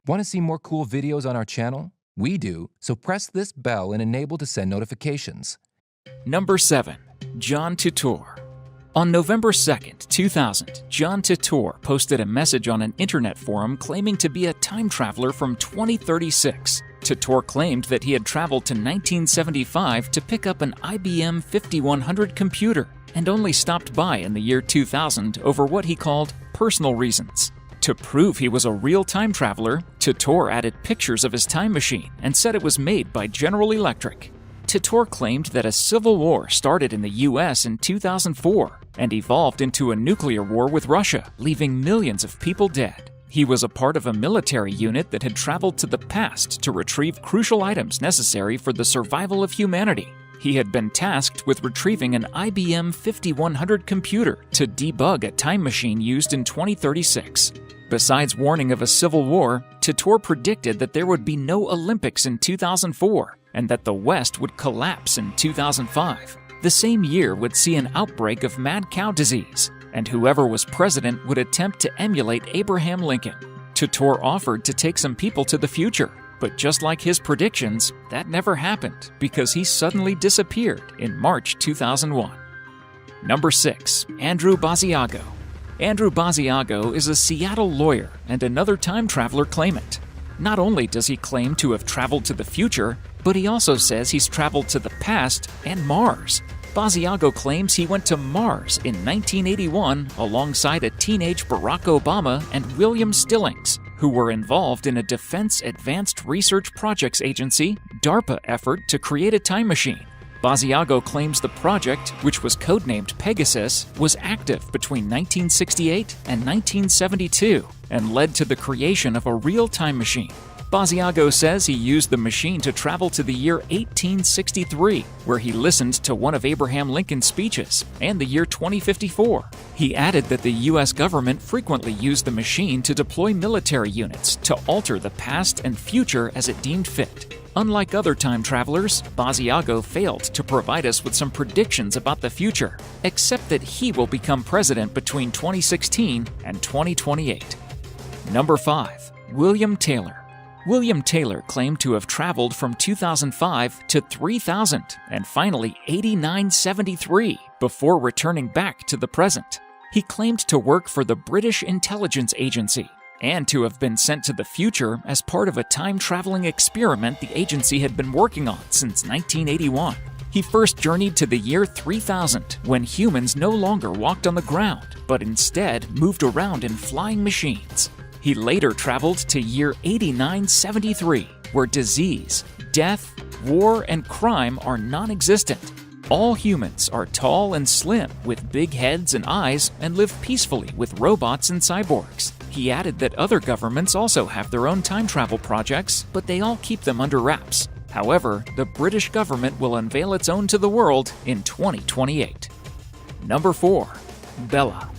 Want to see more cool videos on our channel? We do, so press this bell and enable to send notifications. Number 7. John Titor. On November 2nd, 2000, John Titor posted a message on an internet forum claiming to be a time traveler from 2036. Titor claimed that he had traveled to 1975 to pick up an IBM 5100 computer and only stopped by in the year 2000 over what he called personal reasons. To prove he was a real time traveler, Titor added pictures of his time machine and said it was made by General Electric. Titor claimed that a civil war started in the US in 2004 and evolved into a nuclear war with Russia, leaving millions of people dead. He was a part of a military unit that had traveled to the past to retrieve crucial items necessary for the survival of humanity. He had been tasked with retrieving an IBM 5100 computer to debug a time machine used in 2036. Besides warning of a civil war, Titor predicted that there would be no Olympics in 2004 and that the West would collapse in 2005. The same year would see an outbreak of mad cow disease, and whoever was president would attempt to emulate Abraham Lincoln. Titor offered to take some people to the future, but just like his predictions, that never happened because he suddenly disappeared in March 2001. Number 6. Andrew Basiago. Andrew Basiago is a Seattle lawyer and another time traveler claimant. Not only does he claim to have traveled to the future, but he also says he's traveled to the past and Mars. Basiago claims he went to Mars in 1981 alongside a teenage Barack Obama and William Stillings, who were involved in a Defense Advanced Research Projects Agency (DARPA) effort to create a time machine. Basiago claims the project, which was codenamed Pegasus, was active between 1968 and 1972 and led to the creation of a real time machine. Basiago says he used the machine to travel to the year 1863, where he listened to one of Abraham Lincoln's speeches, and the year 2054. He added that the U.S. government frequently used the machine to deploy military units to alter the past and future as it deemed fit. Unlike other time travelers, Basiago failed to provide us with some predictions about the future, except that he will become president between 2016 and 2028. Number 5. William Taylor. William Taylor claimed to have traveled from 2005 to 3000 and finally 8973 before returning back to the present. He claimed to work for the British Intelligence Agency and to have been sent to the future as part of a time-traveling experiment the agency had been working on since 1981. He first journeyed to the year 3000 when humans no longer walked on the ground, but instead moved around in flying machines. He later traveled to year 8973, where disease, death, war, and crime are non-existent. All humans are tall and slim, with big heads and eyes, and live peacefully with robots and cyborgs. He added that other governments also have their own time travel projects, but they all keep them under wraps. However, the British government will unveil its own to the world in 2028. Number 4. Bella.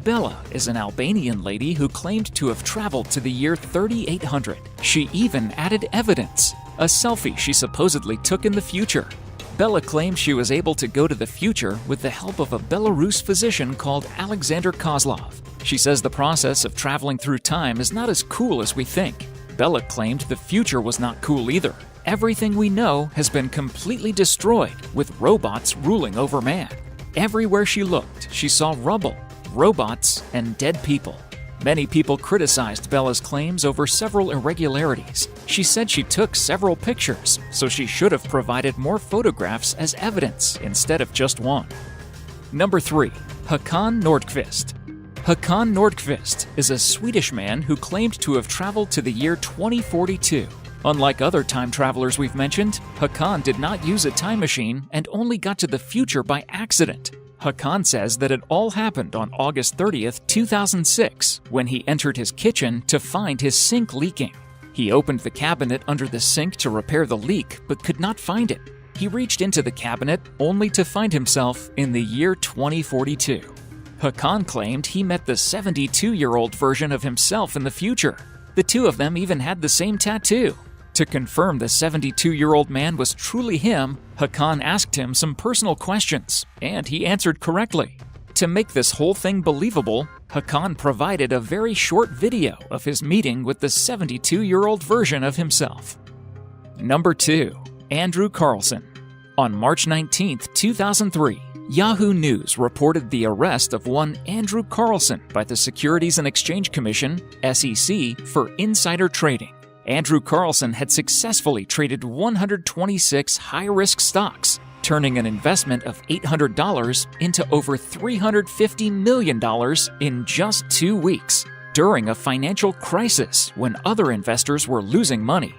Bella is an Albanian lady who claimed to have traveled to the year 3800. She even added evidence, a selfie she supposedly took in the future. Bella claims she was able to go to the future with the help of a Belarus physician called Alexander Kozlov. She says the process of traveling through time is not as cool as we think. Bella claimed the future was not cool either. Everything we know has been completely destroyed, with robots ruling over man. Everywhere she looked, she saw rubble, robots, and dead people. Many people criticized Bella's claims over several irregularities. She said she took several pictures, so she should have provided more photographs as evidence instead of just one. Number 3. Håkan Nordqvist. Håkan Nordqvist is a Swedish man who claimed to have traveled to the year 2042. Unlike other time travelers we've mentioned, Håkan did not use a time machine and only got to the future by accident. Håkan says that it all happened on August 30th, 2006, when he entered his kitchen to find his sink leaking. He opened the cabinet under the sink to repair the leak, but could not find it. He reached into the cabinet only to find himself in the year 2042. Håkan claimed he met the 72-year-old version of himself in the future. The two of them even had the same tattoo. To confirm the 72-year-old man was truly him, Håkan asked him some personal questions, and he answered correctly. To make this whole thing believable, Hakan provided a very short video of his meeting with the 72-year-old version of himself. Number 2. Andrew Carlson. On March 19, 2003, Yahoo News reported the arrest of one Andrew Carlson by the Securities and Exchange Commission, SEC, for insider trading. Andrew Carlson had successfully traded 126 high-risk stocks, turning an investment of $800 into over $350 million in just 2 weeks, during a financial crisis when other investors were losing money.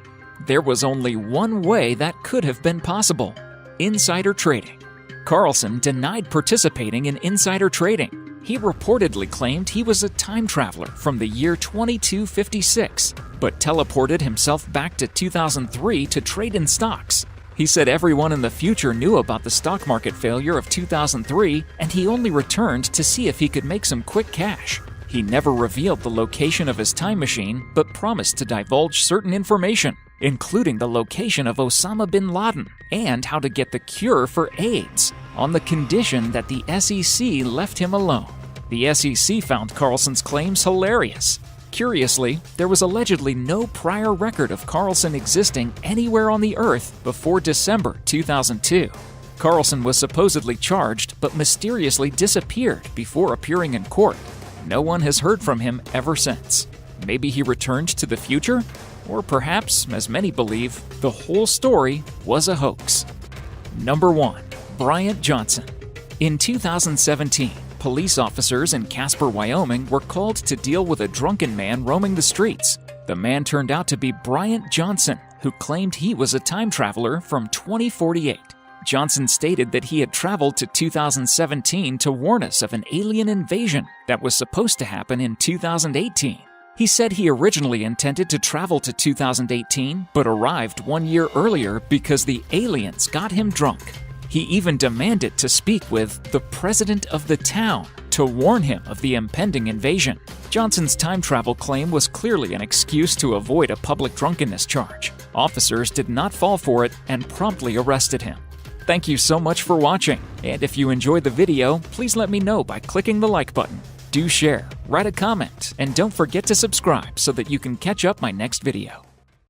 There was only one way that could have been possible: insider trading. Carlson denied participating in insider trading. He reportedly claimed he was a time traveler from the year 2256, but teleported himself back to 2003 to trade in stocks. He said everyone in the future knew about the stock market failure of 2003, and he only returned to see if he could make some quick cash. He never revealed the location of his time machine, but promised to divulge certain information, including the location of Osama bin Laden and how to get the cure for AIDS, on the condition that the SEC left him alone. The SEC found Carlson's claims hilarious. Curiously, there was allegedly no prior record of Carlson existing anywhere on the earth before December 2002. Carlson was supposedly charged but mysteriously disappeared before appearing in court. No one has heard from him ever since. Maybe he returned to the future? Or perhaps, as many believe, the whole story was a hoax. Number 1. Bryant Johnson. In 2017, police officers in Casper, Wyoming were called to deal with a drunken man roaming the streets. The man turned out to be Bryant Johnson, who claimed he was a time traveler from 2048. Johnson stated that he had traveled to 2017 to warn us of an alien invasion that was supposed to happen in 2018. He said he originally intended to travel to 2018, but arrived 1 year earlier because the aliens got him drunk. He even demanded to speak with the president of the town to warn him of the impending invasion. Johnson's time travel claim was clearly an excuse to avoid a public drunkenness charge. Officers did not fall for it and promptly arrested him. Thank you so much for watching, and if you enjoyed the video, please let me know by clicking the like button. Do share, write a comment, and don't forget to subscribe so that you can catch up my next video.